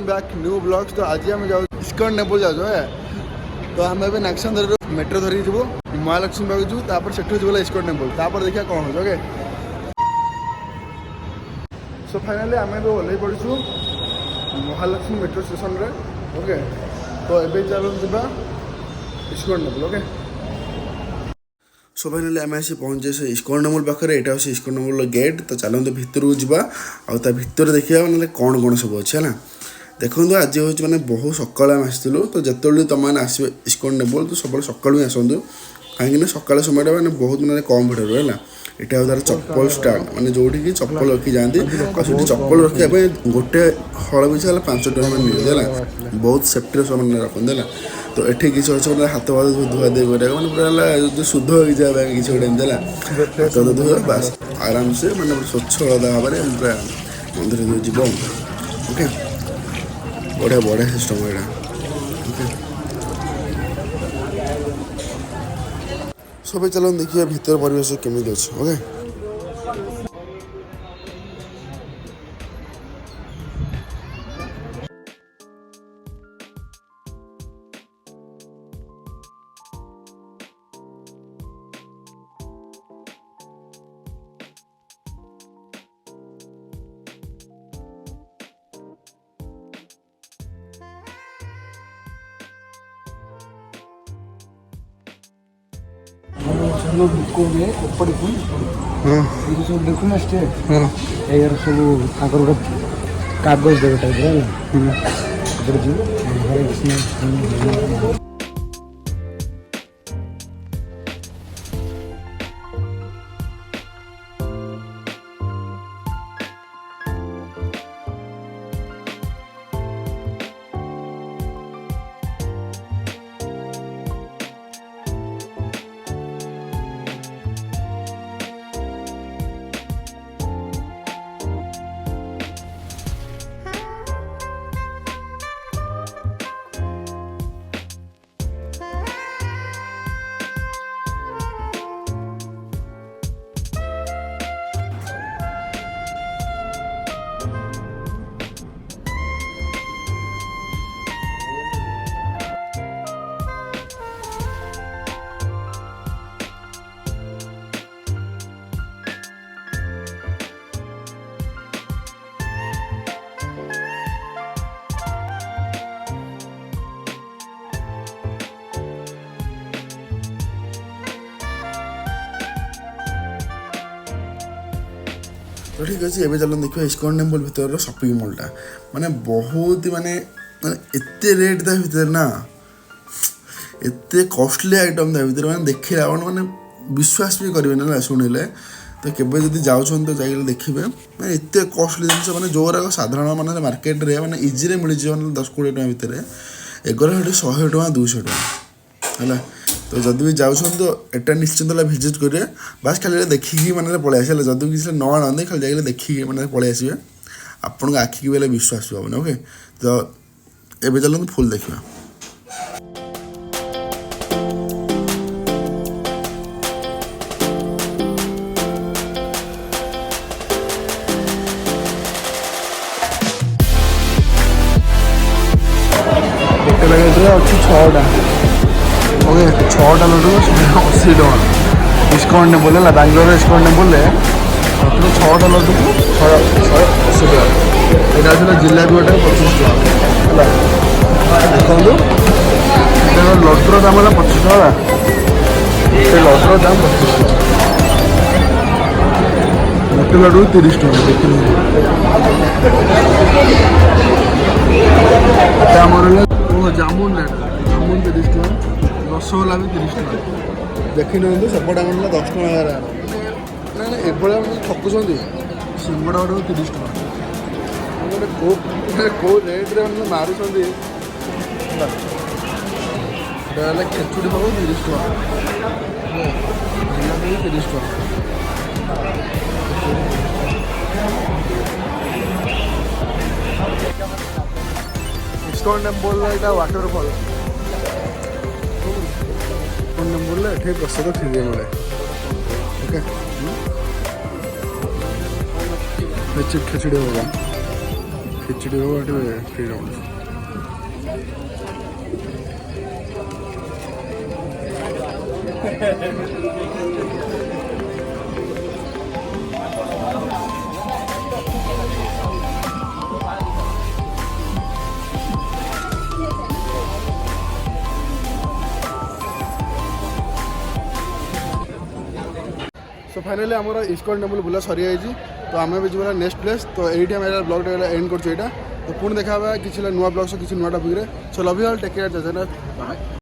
Welcome back new blogs. तो आज आम जाऊ इस्कॉन टेम्पल जाऊ है। तो आम ए नेक्स्ट मेट्रो धरिक जीवु महालक्ष्मी पाक जीवु तापर सेठू जीवु इस्कॉन टेम्पल तापर देखिए कौन हो ओके। सो फाइनाली आम ओल्ल पड़ू महालक्ष्मी मेट्रो स्टेशन रे ओके। तो ये चलो जा इस्कॉन टेम्पल ओके। सो फाइनाली आम आसी पहुँचे से इस्कॉन टेम्पल पाखे। यहाँ हूँ इस्कॉन टेम्पल गेट। तो चलते भितर जावा आ भितर देखा ना कौन कौन सब अच्छे है। देखो आज हूँ मैंने बहुत सकाल आम आसलु। तो जिते तुम मैंने आसो इस्कॉन टेम्पल तो सब सकाल ही आसतु कहीं सकाल समय मैंने बहुत मैंने कम भिड़ है। यहाँ तार चप्पल स्टार्ट मैंने जो चप्पल रखी जाती चप्पल रखापी गोटे हल पिछा 5 टଙ୍କା मिलता है। बहुत सेफ्टी सब रखते है। तो ये किसी अच्छे मतलब हाथ हाथ धुआ धुई कर मैंने पूरा शुद्ध हो जाए किसी गोटे हाथ तो धुआ बास आराम से मैंने स्वच्छ हलदा भाव में पूरा मंदिर जीव ओके। बढ़िया बढ़िया सिस्टम यहाँ ओके। सब चलो देखिए भीतर परिवेश केमी अच्छे ओके। देखुना स्टेट यार सब आगर गोटे कागज देवे टाइप है। तो ठीक अच्छे एवं चलो देखिए इस्कॉन टेम्पल भर शॉपिंग मॉलटा माने बहुत माने एत रेट ता भर ना एत कॉस्टली आइटम ता भर मैंने देखिए आप मैंने विश्वास भी करेंगे ना शुणिले। तो केवे जब जाऊँ तो जाइए देखिए मैंने एत कॉस्टली जिन मैंने जो साधारण मैंने मार्केट रे मैंने इजीरे मिल जाए 10-20 टଙ୍କା भितर एगर 100 टଙ୍କା 200 टଙ୍କା है। तो जदि भी जाऊँ तो एटा निश्चिंत भिजिट करेंगे बास खाली देखिकी मैंने पलि आस जदि भी किसी न आनते खाली जाइए देखिए मैंने पलि आसवे आपण आखिक भी विश्वास भी हेन ओके। तो ये चलते फुल देखा अच्छी 6टा ओके 6टा लड्डू 80 टଙ୍କା इस्कॉन टेम्पल है बांग्लोर इस्कॉन टेम्पल 6टा लड्डू को 180 टଙ୍କା। यहाँ आसा जिलापी गोटे 25 टଙ୍କା है। देखो लड्डूर दाम है 25 टଙ୍କା से लड्डूर दाम 25 टଙ୍କା गोटे लड्डू 30 टଙ୍କା देखिए। जामुन जामुन 30 टଙ୍କା रसगोला भी 30 टଙ୍କା देखी ना सेपटा मिलला 10 टଙ୍କା ना एभलिया ठकुंट सिंगड़ा गोटे 30 टଙ୍କା कौ रेट्रे मारुंट खेचुड़ी पाव 30 टଙ୍କା 30 टଙ୍କା। ISKCON temple waterfall ISKCON temple ये प्रसाद फ्री मिले ओके। खेचुड़ी होगा ଖିଚିଡ଼ି ହବ ଏଠି ଫ୍ରି ରାଉଣ୍ଡ। सो फाइनाली आमर इस्कॉन टेम्पल बुला सरी जाइए तो आम भी जी नेक्स्ट प्लेस तो ये आम ब्लॉग एंड कर तो पुणी देखा किसी नुआ ब्लॉग किसी नुआ topic so love you all take care.